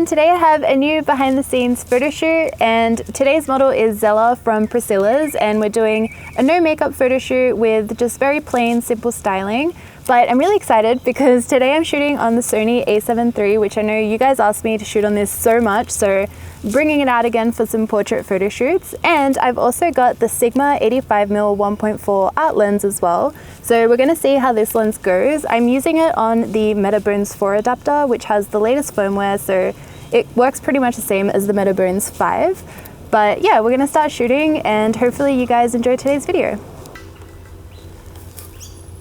everyone, today I have a new behind the scenes photo shoot, and today's model is Zella from Priscilla's, and we're doing a no makeup photo shoot with just very plain, simple styling. But I'm really excited because today I'm shooting on the Sony A7III, which I know you guys asked me to shoot on this so much, so bringing it out again for some portrait photo shoots. And I've also got the Sigma 85mm f1.4 art lens as well. So we're gonna see how this lens goes. I'm using it on the Metabones 4 adapter, which has the latest firmware, so it works pretty much the same as the Metabones 5. But yeah, we're gonna start shooting and hopefully you guys enjoy today's video.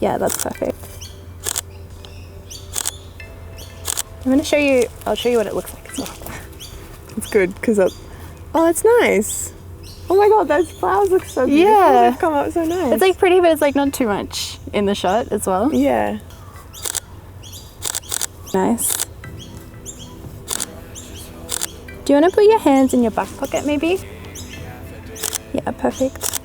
Yeah, that's perfect. I'll show you what it looks like as well. It's good because oh, it's nice. Oh my god, those flowers look so beautiful. Yeah. They've come up so nice. It's like pretty, but it's like not too much in the shot as well. Yeah. Nice. Do you want to put your hands in your back pocket maybe? Yeah, perfect.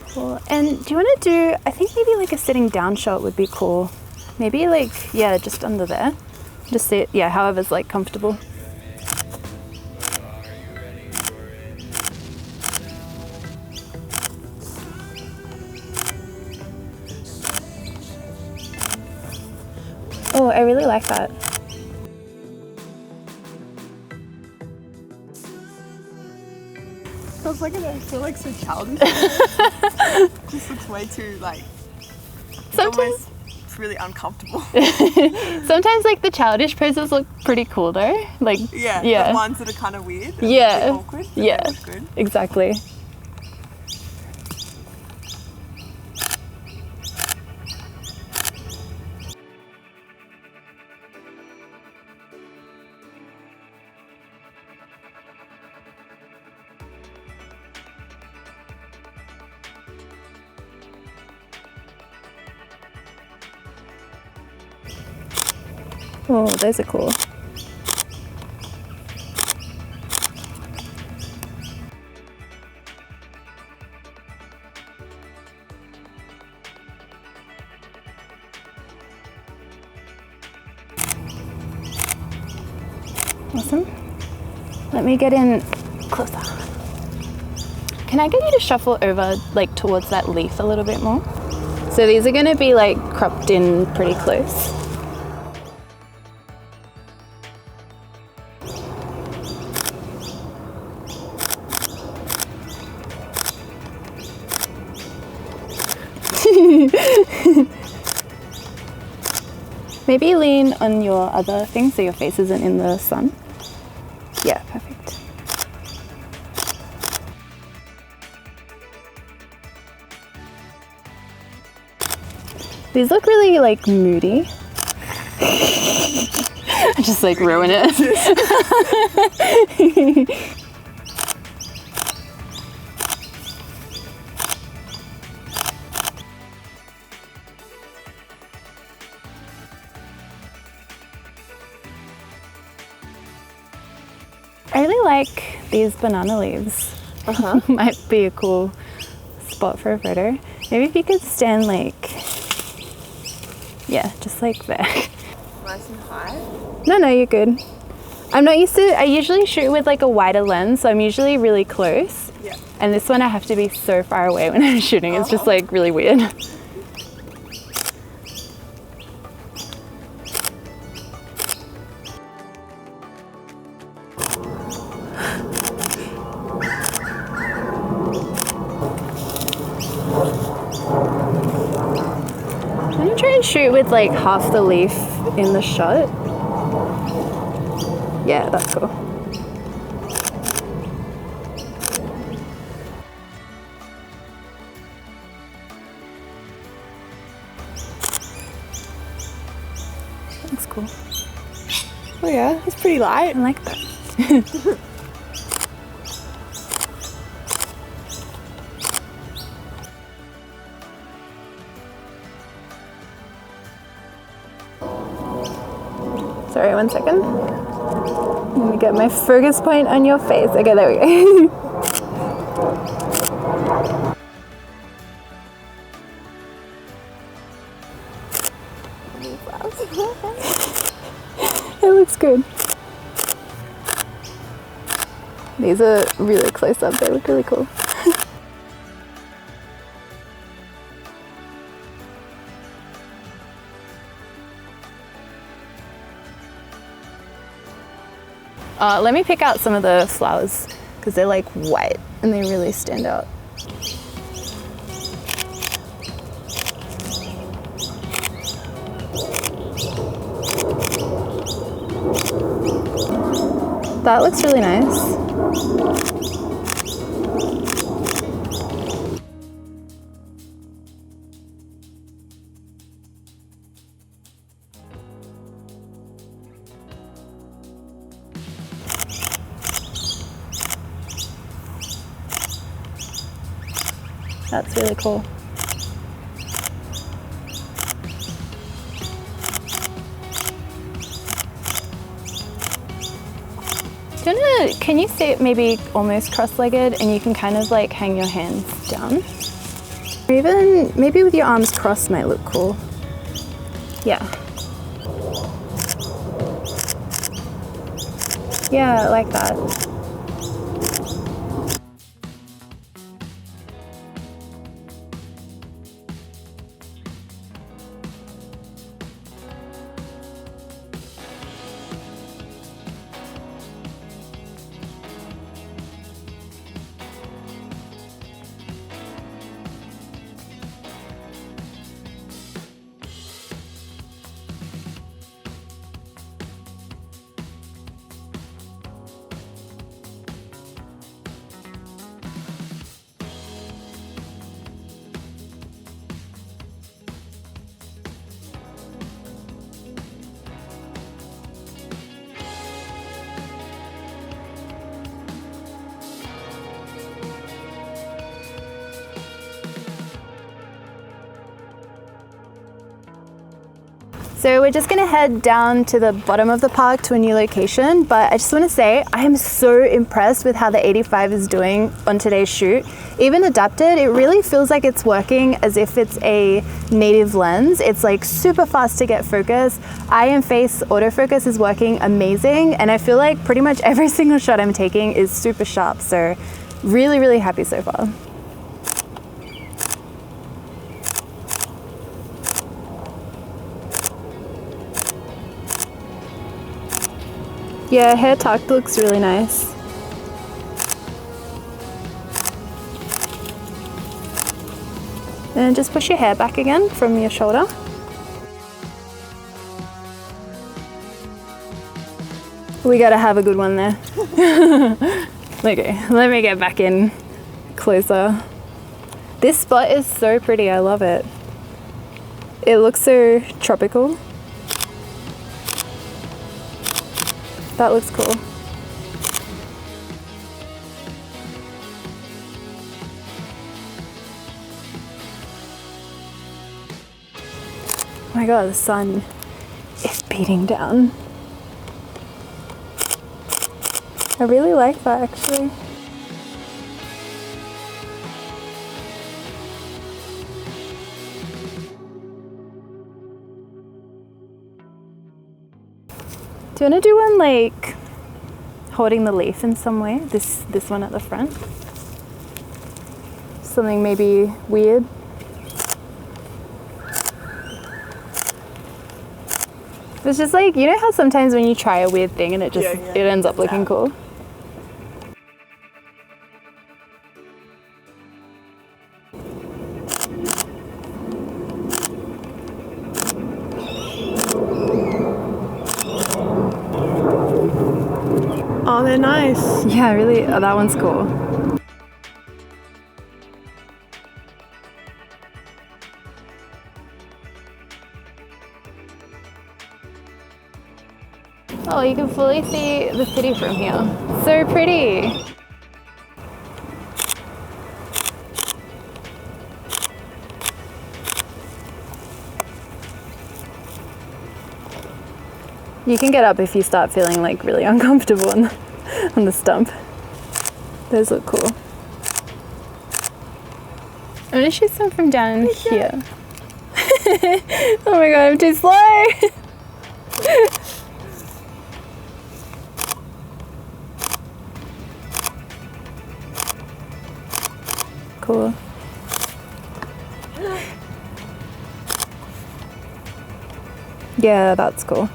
Cool. And do you want to do, I think maybe like a sitting down shot would be cool. Maybe like, yeah, just under there. Just sit, yeah, however's like comfortable. Oh, I really like that. I feel like so childish. It just looks way too like, Sometimes it's really uncomfortable. Sometimes like the childish poses look pretty cool though. Like yeah. The ones that are kind of weird. Yeah. And awkward. Yeah. Look good. Exactly. Oh, those are cool. Awesome. Let me get in closer. Can I get you to shuffle over like towards that leaf a little bit more? So these are going to be like cropped in pretty close. Maybe lean on your other thing so your face isn't in the sun. Yeah, perfect. These look really like moody. I just like ruin it. I really like these banana leaves. Might be a cool spot for a photo. Maybe if you could stand like, yeah, just like there. Nice and high? No, you're good. I'm not used to, I usually shoot with like a wider lens, so I'm usually really close. Yeah. And this one I have to be so far away when I'm shooting. It's just like really weird. I'm gonna try and shoot with like half the leaf in the shot. Yeah, that's cool. That's cool. Oh yeah, it's pretty light. I like that. Sorry, 1 second. Let me get my focus point on your face. Okay, there we go. It looks good. These are really close up, they look really cool. Let me pick out some of the flowers because they're like white and they really stand out. That looks really nice. That's really cool. Can you sit maybe almost cross-legged and you can kind of like hang your hands down? Or even maybe with your arms crossed might look cool. Yeah. Yeah, like that. So we're just gonna head down to the bottom of the park to a new location, but I just wanna say I am so impressed with how the 85 is doing on today's shoot. Even adapted, it really feels like it's working as if it's a native lens. It's like super fast to get focus. Eye and face autofocus is working amazing, and I feel like pretty much every single shot I'm taking is super sharp, so really, really happy so far. Yeah, hair tucked looks really nice. And just push your hair back again from your shoulder. We gotta have a good one there. Okay, let me get back in closer. This spot is so pretty, I love it. It looks so tropical. That looks cool. Oh my god, the sun is beating down. I really like that actually. Do you want to do one like holding the leaf in some way? This one at the front? Something maybe weird? It's just like, you know how sometimes when you try a weird thing and it just it ends up looking cool? Oh, they're nice. Yeah, really, oh, that one's cool. Oh, you can fully see the city from here. So pretty. You can get up if you start feeling like really uncomfortable on the stump. Those look cool. I'm gonna shoot some from down here. Oh my god, I'm too slow! cool. Yeah, that's cool.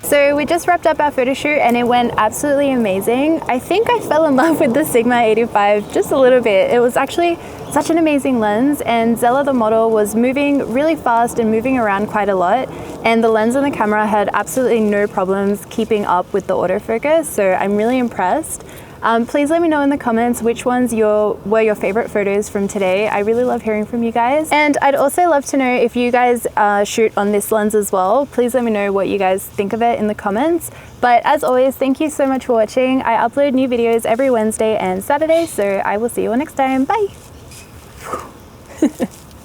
So we just wrapped up our photo shoot and it went absolutely amazing. I think I fell in love with the Sigma 85 just a little bit. It was actually such an amazing lens, and Zella, the model, was moving really fast and moving around quite a lot, and the lens and the camera had absolutely no problems keeping up with the autofocus, so I'm really impressed. Please let me know in the comments which ones were your favorite photos from today. I really love hearing from you guys. And I'd also love to know if you guys shoot on this lens as well. Please let me know what you guys think of it in the comments. But as always, thank you so much for watching. I upload new videos every Wednesday and Saturday, so I will see you all next time. Bye!